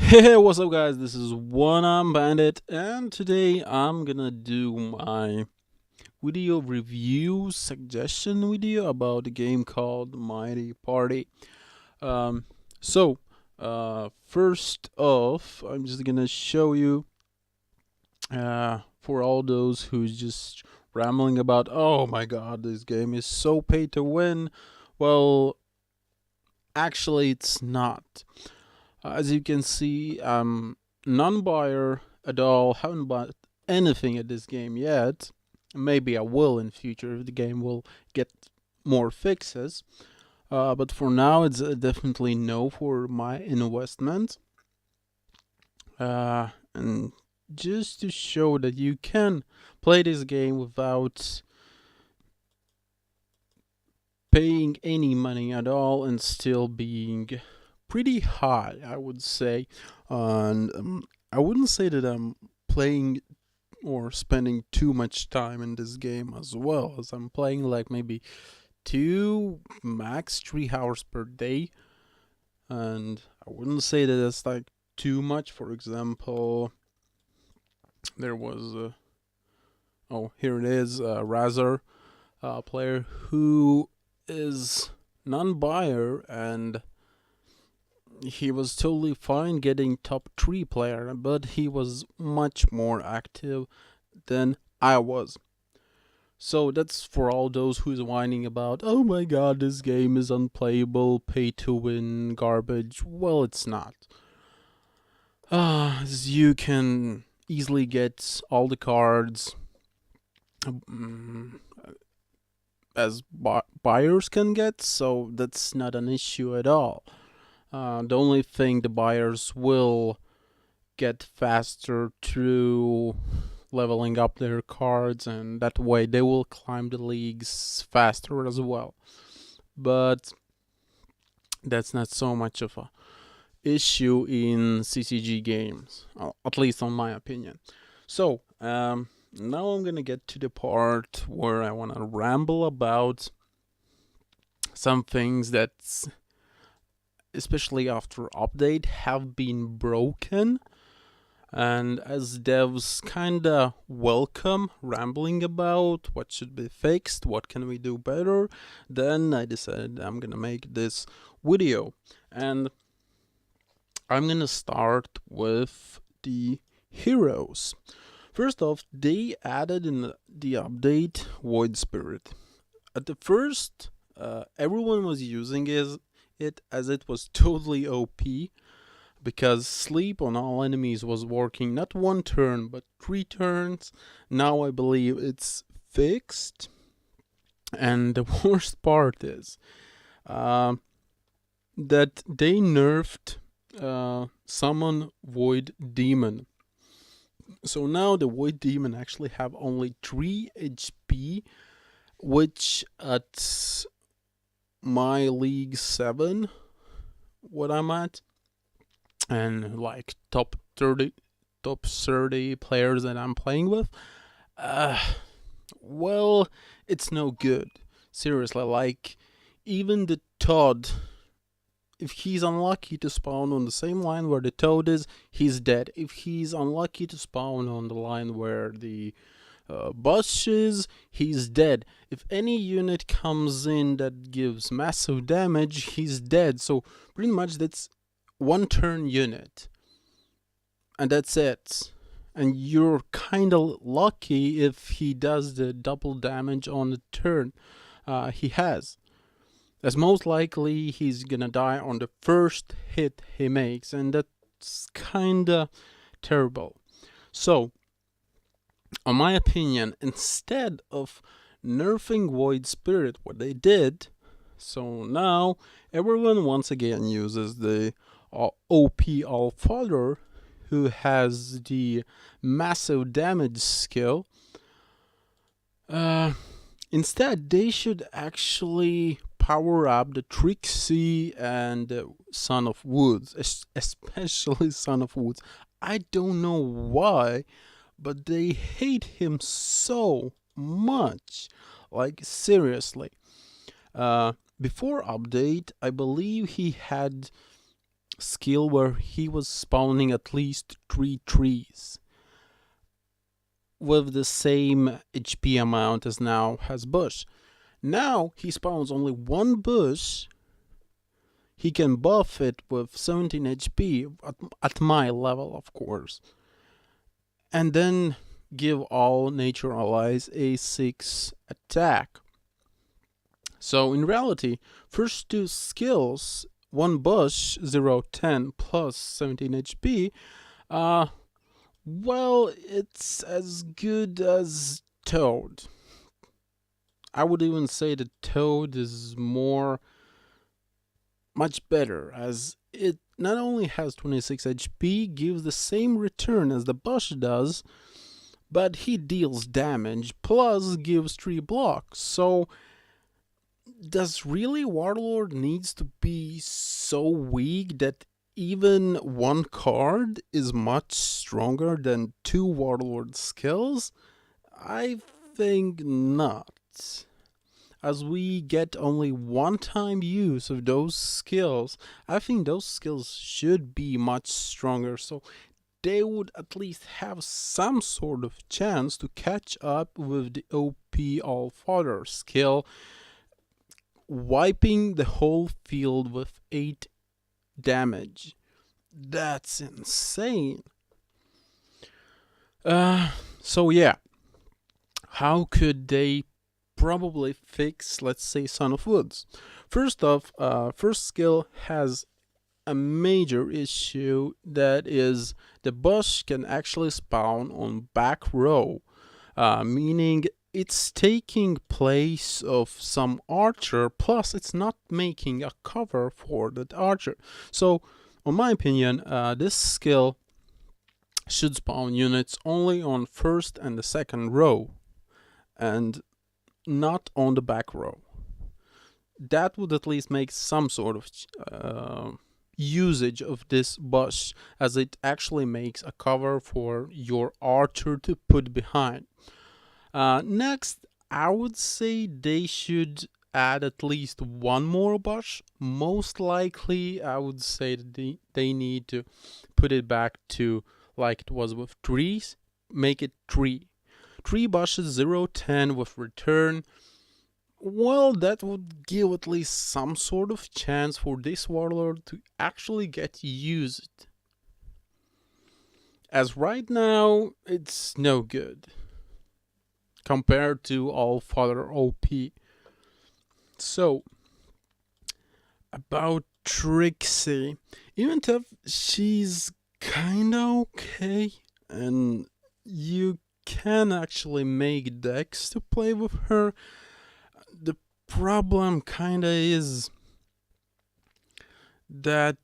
Hey, what's up, guys? This is One Arm Bandit, and today I'm gonna do my video review suggestion video about a game called Mighty Party. Um, first off, I'm just gonna show you for all those who's just rambling about, oh my god, this game is so pay to win. Well, actually, it's not. As you can see, I'm non-buyer at all. Haven't bought anything at this game yet. Maybe I will in future if the game will get more fixes. But for now, it's definitely no for my investment. And just to show that you can play this game without paying any money at all and still being pretty high, I would say. And I wouldn't say that I'm playing or spending too much time in this game as well, as I'm playing like maybe max 3 hours per day. And I wouldn't say that it's like too much. For example, there was here it is, Razor, player who is non-buyer, and he was totally fine getting top 3 player, but he was much more active than I was. So that's for all those who's whining about, oh my god, this game is unplayable, pay to win, garbage. Well, it's not. You can easily get all the cards as buyers can get, so that's not an issue at all. The only thing the buyers will get faster through leveling up their cards, and that way they will climb the leagues faster as well. But that's not so much of a issue in CCG games, at least on my opinion. So now I'm gonna get to the part where I want to ramble about some things that's, especially after update, have been broken, and as devs kinda welcome rambling about what should be fixed, what can we do better, then I decided I'm gonna make this video. And I'm gonna start with the heroes. First off, they added in the update Void Spirit. At the first, everyone was using it as it was totally OP, because sleep on all enemies was working not 1 turn but 3 turns. Now I believe it's fixed, and the worst part is that they nerfed Summon Void Demon. So now the Void Demon actually have only 3 HP, which at my League 7, what I'm at, and like top 30 players that I'm playing with, well, it's no good. Seriously, like, even the Todd, if he's unlucky to spawn on the same line where the Toad is, he's dead. If he's unlucky to spawn on the line where the Bush is, he's dead. If any unit comes in that gives massive damage, he's dead. So pretty much that's 1 turn unit, and that's it. And you're kind of lucky if he does the double damage on the turn he has, as most likely he's gonna die on the first hit he makes, and that's kinda terrible. So, in my opinion, instead of nerfing Void Spirit, what they did, so now everyone once again uses the OP Allfather, who has the massive damage skill. Instead, they should actually power up the Trixie and Son of Woods, especially Son of Woods. I don't know why, but they hate him so much. Like, seriously. Before update, I believe he had skill where he was spawning at least 3 trees with the same HP amount as now has Bush. Now he spawns only 1 bush. He can buff it with 17 HP at my level, of course, and then give all nature allies a 6 attack. So in reality, first 2 skills, 1 bush 0-10 plus 17 HP, well, it's as good as Toad. I would even say that Toad is much better, as it not only has 26 HP, gives the same return as the bush does, but he deals damage plus gives 3 blocks. So does really Warlord needs to be so weak that even 1 card is much stronger than 2 Warlord skills? I think not, as we get only 1-time use of those skills. I think those skills should be much stronger, so they would at least have some sort of chance to catch up with the OP All-Father skill, wiping the whole field with 8 damage. That's insane. So yeah, how could they probably fix, let's say, Son of Woods? First off, first skill has a major issue, that is the bush can actually spawn on back row, meaning it's taking place of some archer, plus it's not making a cover for that archer. So in my opinion, this skill should spawn units only on first and the second row and not on the back row. That would at least make some sort of usage of this bush, as it actually makes a cover for your archer to put behind. Next, I would say they should add at least 1 more bush. Most likely, I would say that they need to put it back to like it was with trees. Make it 3 bushes 0-10 with return. Well, that would give at least some sort of chance for this Warlord to actually get used, as right now it's no good compared to All-Father OP. So about Trixie, even if she's kinda okay and you can actually make decks to play with her, the problem kinda is that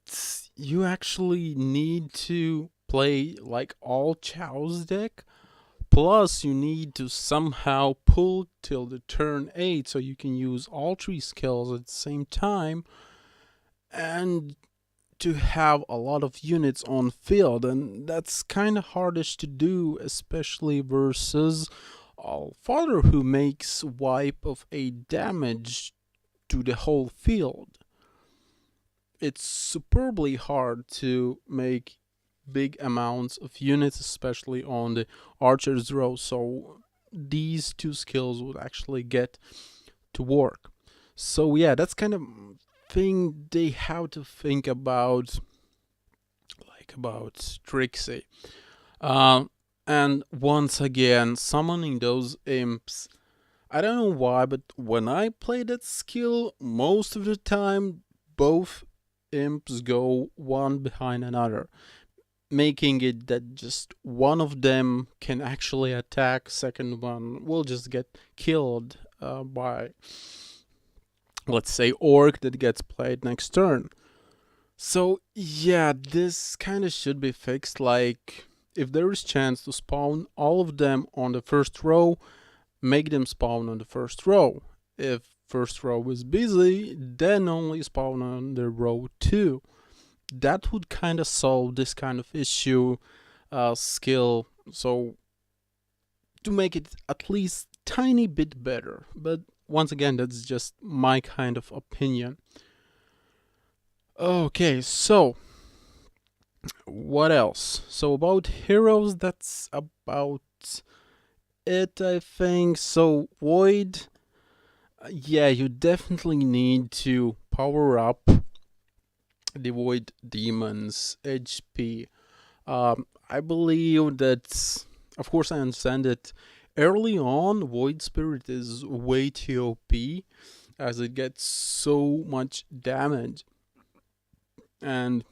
you actually need to play like all Chow's deck, plus you need to somehow pull till the turn 8 so you can use all 3 skills at the same time, and to have a lot of units on field, and that's kind of hardish to do, especially versus All-Father, who makes wipe of 8 damage to the whole field. It's superbly hard to make big amounts of units, especially on the archer's row, so these 2 skills would actually get to work. So yeah, that's kind of thing they have to think about, like about Trixie. And once again, summoning those imps, I don't know why, but when I play that skill, most of the time both imps go one behind another, making it that just one of them can actually attack, second one will just get killed by, let's say, orc that gets played next turn. So yeah, this kind of should be fixed. Like, if there is chance to spawn all of them on the first row, make them spawn on the first row. If first row is busy, then only spawn on the row 2. That would kind of solve this kind of issue skill, so to make it at least tiny bit better. But once again, that's just my kind of opinion. Okay, so what else? So about heroes, that's about it, I think. So Void, yeah, you definitely need to power up the Void Demon's HP. I believe that, of course, I understand that early on, Void Spirit is way too OP as it gets so much damage and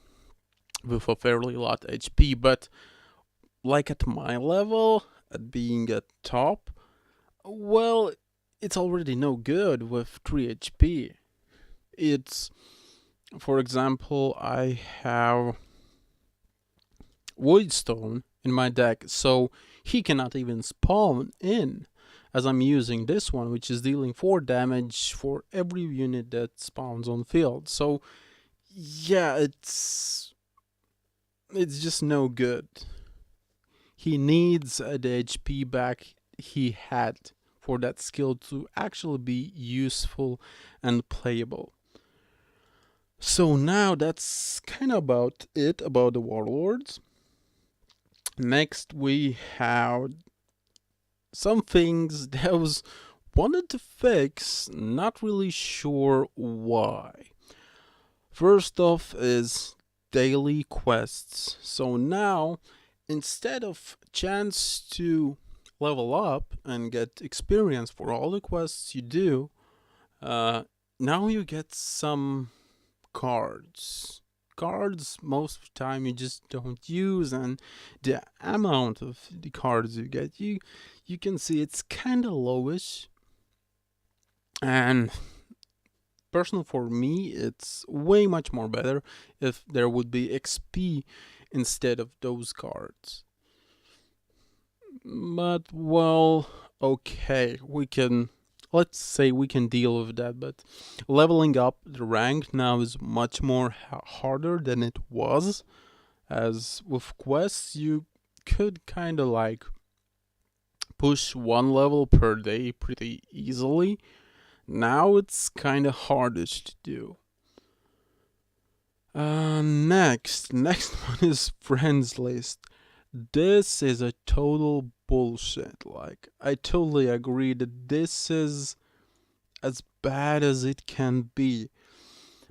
with a fairly lot HP. But like at my level, at being at top, well, it's already no good with 3 HP. It's, for example, I have Voidstone in my deck, so he cannot even spawn in, as I'm using this one, which is dealing 4 damage for every unit that spawns on field. So yeah, it's just no good. He needs the HP back he had for that skill to actually be useful and playable. So now that's kind of about it about the Warlords. Next we have some things that I was wanted to fix, not really sure why. First off is daily quests. So now, instead of chance to level up and get experience for all the quests you do, now you get some cards. Cards most of the time you just don't use, and the amount of the cards you get, you can see it's kind of lowish. And personal for me, it's way much more better if there would be XP instead of those cards. But well, okay, let's say we can deal with that, but leveling up the rank now is much more harder than it was, as with quests you could kind of like push 1 level per day pretty easily. Now it's kind of hardish to do. Next one is friends list. This is a total bullshit. Like, I totally agree that this is as bad as it can be.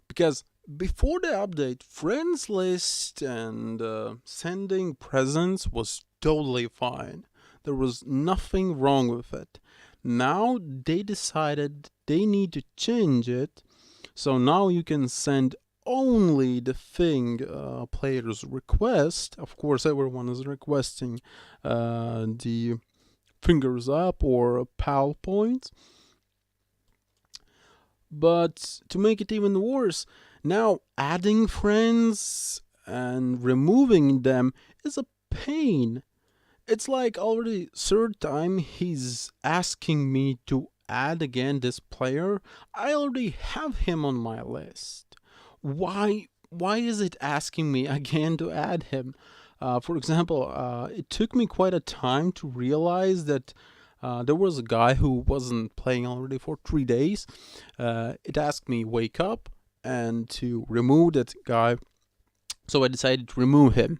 Because before the update, friends list and sending presents was totally fine. There was nothing wrong with it. Now they decided they need to change it, so now you can send only the thing players request. Of course, everyone is requesting the fingers up or PAL points. But to make it even worse, now adding friends and removing them is a pain. It's like already 3rd time he's asking me to add again this player. I already have him on my list. Why is it asking me again to add him? For example, it took me quite a time to realize that there was a guy who wasn't playing already for 3 days. It asked me wake up and to remove that guy, so I decided to remove him.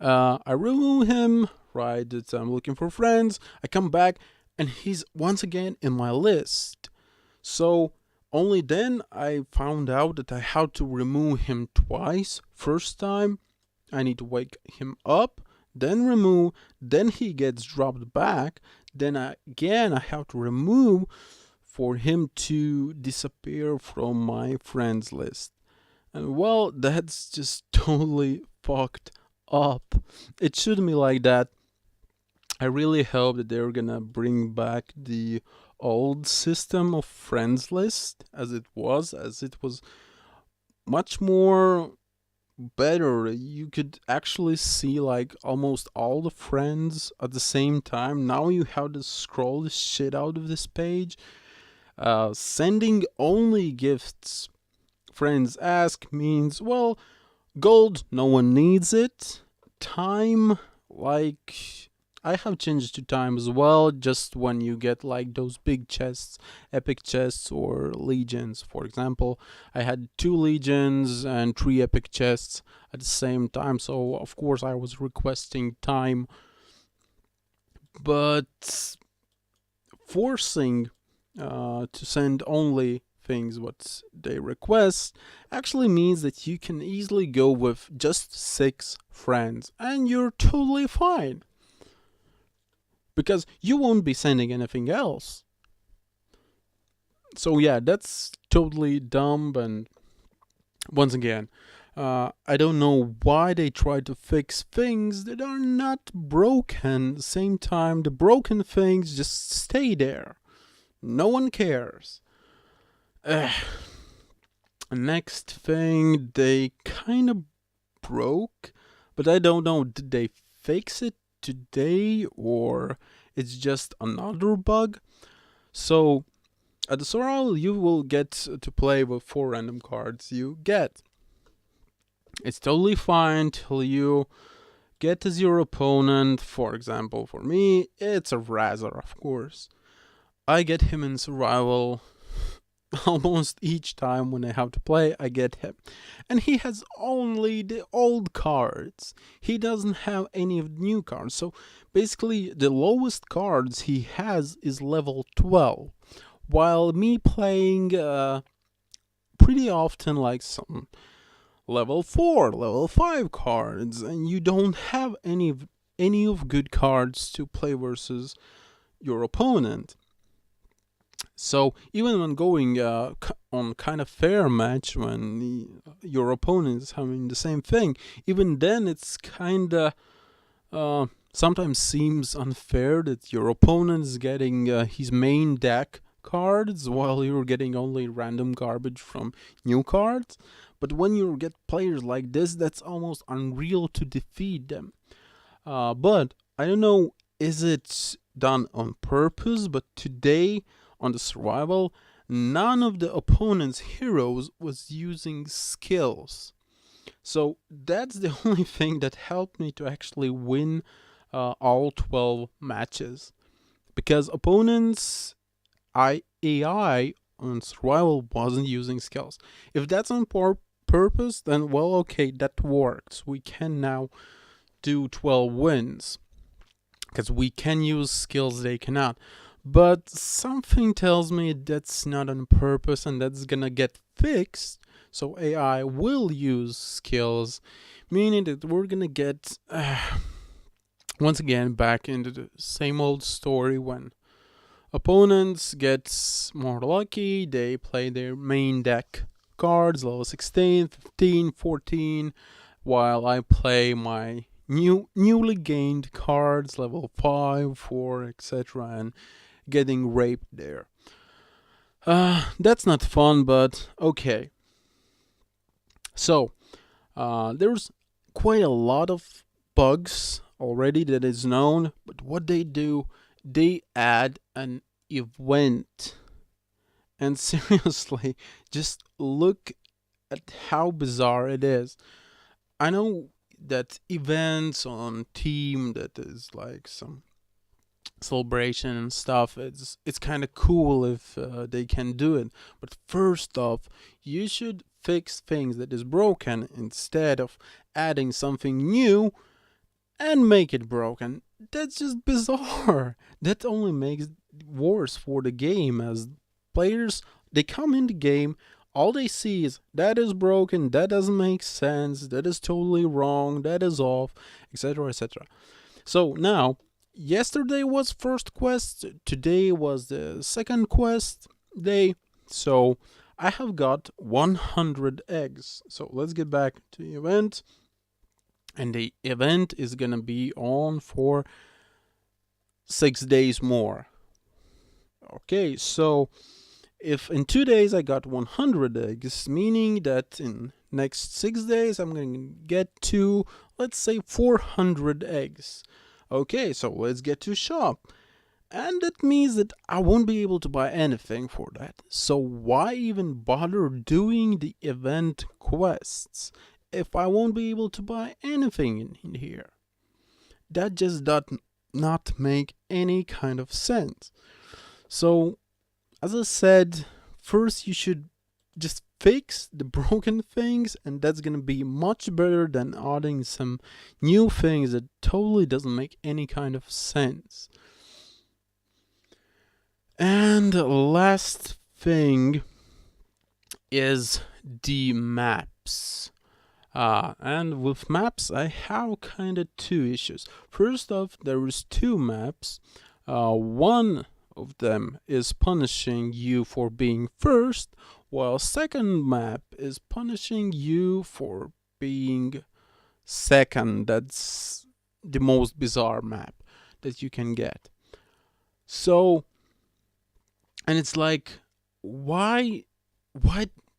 I remove him, right? That I'm looking for friends. I come back and he's once again in my list. So only then I found out that I had to remove him twice. First time I need to wake him up, then remove, then he gets dropped back, then again I have to remove for him to disappear from my friends list. And well, that's just totally fucked up. It shouldn't be like that. I really hope that they're gonna bring back the old system of friends list as it was much more better. You could actually see like almost all the friends at the same time. Now you have to scroll the shit out of this page. Sending only gifts, friends ask, means, well, gold, no one needs it. Time, like, I have changed to time as well, just when you get like those big chests, epic chests or legions. For example, I had 2 legions and 3 epic chests at the same time, so of course I was requesting time. But forcing to send only things what they request actually means that you can easily go with just 6 friends and you're totally fine, because you won't be sending anything else. So yeah, that's totally dumb. And once again, I don't know why they try to fix things that are not broken. At the same time, the broken things just stay there. No one cares. Next thing, they kind of broke, but I don't know, did they fix it today or it's just another bug? So at the Sorrel, you will get to play with 4 random cards you get. It's totally fine till you get as your opponent. For example, for me, it's a Razor, of course. I get him in survival almost each time when I have to play. I get him, and he has only the old cards. He doesn't have any of the new cards. So basically, the lowest cards he has is level 12, while me playing pretty often like some level 4, level 5 cards, and you don't have any of good cards to play versus your opponent. So even when going on kind of fair match, when your opponent is having the same thing, even then it's kind of sometimes seems unfair that your opponent is getting his main deck cards while you're getting only random garbage from new cards. But when you get players like this, that's almost unreal to defeat them. But I don't know, is it done on purpose? But today on the survival, none of the opponent's heroes was using skills. So that's the only thing that helped me to actually win all 12 matches. Because opponents' AI on survival wasn't using skills. If that's on purpose, then well, okay, that works. We can now do 12 wins. Because we can use skills they cannot. But something tells me that's not on purpose and that's gonna get fixed. So AI will use skills, meaning that we're gonna get once again back into the same old story when opponents get more lucky, they play their main deck cards, level 16, 15, 14, while I play my newly gained cards, level 5, 4, etc., and getting raped there. That's not fun, but okay. So, there's quite a lot of bugs already that is known, but what they do, they add an event. And seriously, just look at how bizarre it is. I know that events on team that is like some celebration and stuff, it's kind of cool if they can do it, but first off, you should fix things that is broken instead of adding something new and make it broken. That's just bizarre. That only makes it worse for the game, as players, they come in the game, all they see is that is broken, that doesn't make sense, that is totally wrong, that is off, etc., etc. So now, yesterday was first quest, today was the second quest day, so I have got 100 eggs. So let's get back to the event, and the event is gonna be on for 6 days more. Okay, so if in 2 days I got 100 eggs, meaning that in next 6 days I'm going to get to, let's say, 400 eggs. Okay, so let's get to shop. And that means that I won't be able to buy anything for that. So why even bother doing the event quests if I won't be able to buy anything in here? That just not make any kind of sense. So, as I said, first you should just fix the broken things, and that's gonna be much better than adding some new things that totally doesn't make any kind of sense. And last thing is the maps. And with maps, I have kind of two issues. First off, there is two maps. One of them is punishing you for being first, while second map is punishing you for being second. That's the most bizarre map that you can get. So, and it's like, why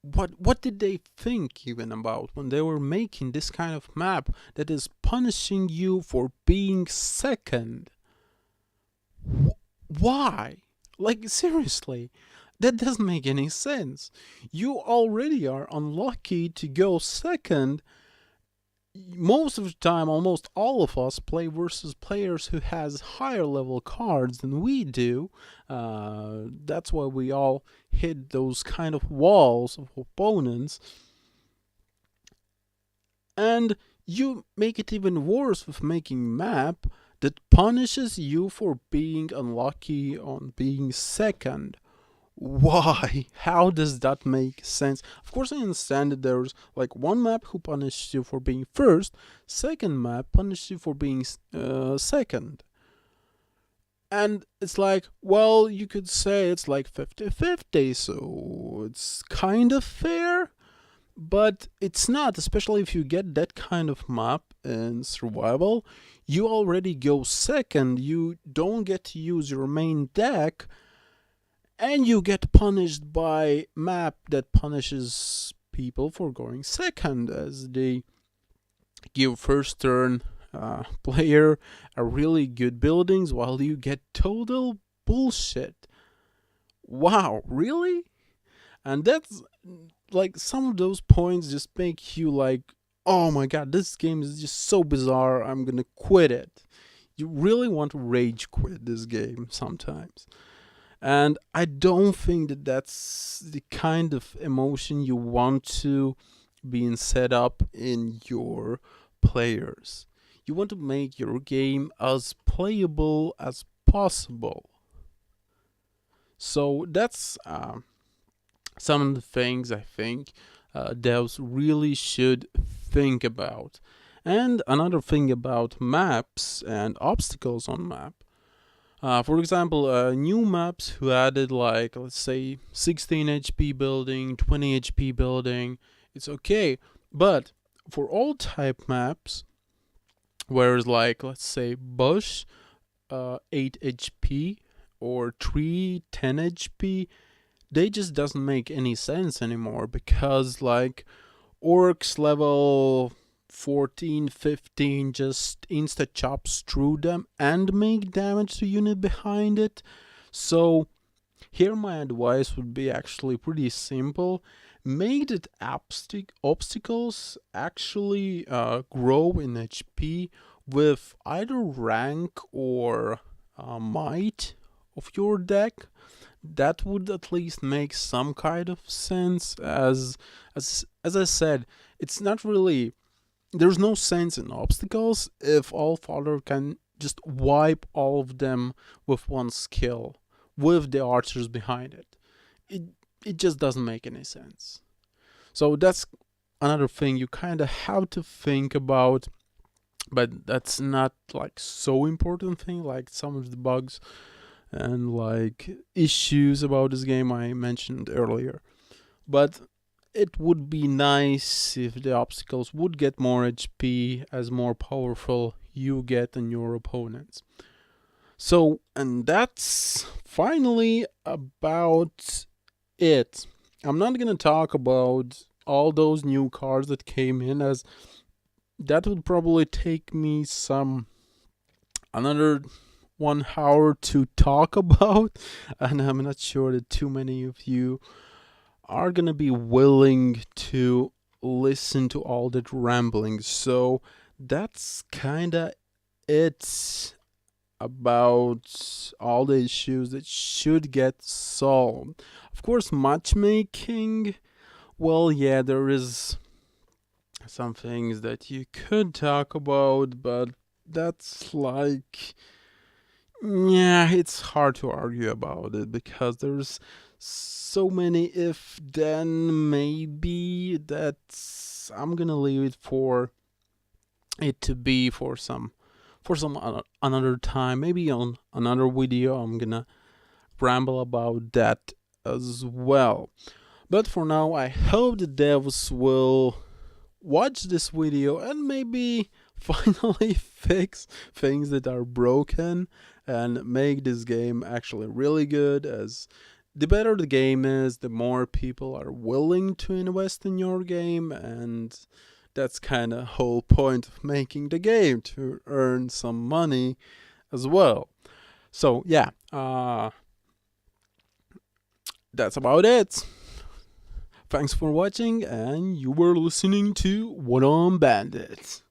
what did they think even about when they were making this kind of map that is punishing you for being second? Why? Like, seriously, that doesn't make any sense. You already are unlucky to go second. Most of the time, almost all of us play versus players who has higher level cards than we do. That's why we all hit those kind of walls of opponents. And you make it even worse with making map that punishes you for being unlucky on being second. Why? How does that make sense? Of course, I understand that there's like one map who punishes you for being first, second map punishes you for being second. And it's like, well, you could say it's like 50-50, so it's kind of fair, but it's not, especially if you get that kind of map in survival. You already go second, you don't get to use your main deck, and you get punished by map that punishes people for going second, as they give first turn player a really good buildings while you get total bullshit. Wow, really? And that's like, some of those points just make you like, oh my god, this game is just so bizarre, I'm gonna quit it. You really want to rage quit this game sometimes. And I don't think that that's the kind of emotion you want to being set up in your players. You want to make your game as playable as possible. So that's some of the things I think devs really should think about. And another thing about maps and obstacles on map. For example, new maps who added, like, let's say 16 HP building, 20 HP building, it's okay. But for all type maps, whereas like, let's say bush, 8 HP, or tree, 10 HP, they just doesn't make any sense anymore, because like orcs level 14, 15 just insta chops through them and make damage to unit behind it. So here my advice would be actually pretty simple. Make that obstacles actually grow in HP with either rank or might of your deck. That would at least make some kind of sense. As I said, it's not really, there's no sense in obstacles if All Father can just wipe all of them with one skill, with the archers behind it. It just doesn't make any sense. So that's another thing you kind of have to think about, but that's not like so important thing like some of the bugs and like issues about this game I mentioned earlier. But it would be nice if the obstacles would get more HP as more powerful you get than your opponents. So, and that's finally about it. I'm not gonna talk about all those new cards that came in, as that would probably take me another 1 hour to talk about, and I'm not sure that too many of you are gonna be willing to listen to all that rambling. So that's kinda it about all the issues that should get solved. Of course, matchmaking, well, yeah, there is some things that you could talk about, but that's like, yeah, it's hard to argue about it because there's so many if then maybe that I'm gonna leave it for it to be for some another time, maybe on another video. I'm gonna ramble about that as well. But for now, I hope the devs will watch this video and maybe finally fix things that are broken and make this game actually really good. As the better the game is, the more people are willing to invest in your game, and that's kind of whole point of making the game, to earn some money as well. So yeah, that's about it. Thanks for watching, and you were listening to One On Bandits.